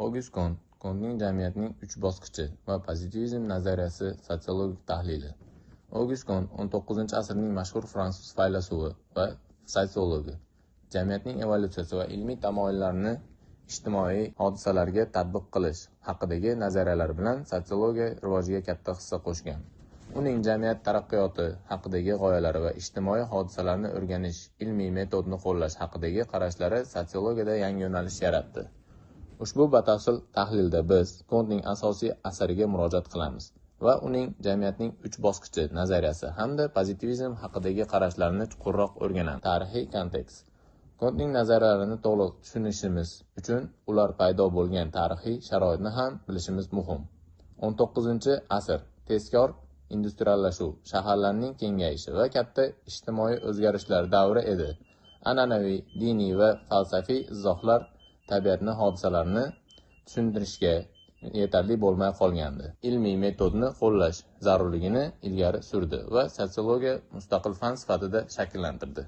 Ogust Kontning jamiyatning 3 bosqichi va pozitivizm nazariyasi sotsiologik tahlili. Ogust Kont 19-asrning mashhur fransuz faylasufi va sotsiologi. Jamiyatning evolyutsiyasi va ilmiy tamoyillarni ijtimoiy hodisalarga tatbiq qilish haqidagi nazariyalar bilan sotsiologiya rivojiga katta hissa qo'shgan. Uning jamiyat taraqqiyoti haqidagi g'oyalari va ijtimoiy hodisalarni o'rganish ilmiy metodni qo'llash haqidagi qarashlari sotsiologiyada yangi yo'nalish yaratdi. Ushbu batafsil tahlilda biz Kontning asosiy asariga murojaat qilamiz va uning jamiyatning 3 bosqichi nazariyasi hamda pozitivizm haqidagi qarashlarini chuqurroq o'rganamiz. Tarixiy kontekst. Kontning nazariyalarini to'liq tushunishimiz uchun ular paydo bo'lgan tarixiy sharoitni ham bilishimiz muhim. 19-asr tezkor industriallashuv, shaharlarning kengayishi va katta ijtimoiy o'zgarishlar davri edi. An'anaviy, diniy va falsafiy izohlar tabiatni hodisalarni tushuntirishga yetarli bo'lmay qolgandi. Ilmiy metodni qo'llash zarurligini ilgari surdi va sotsiologiya mustaqil fan sifatida shakllantirdi.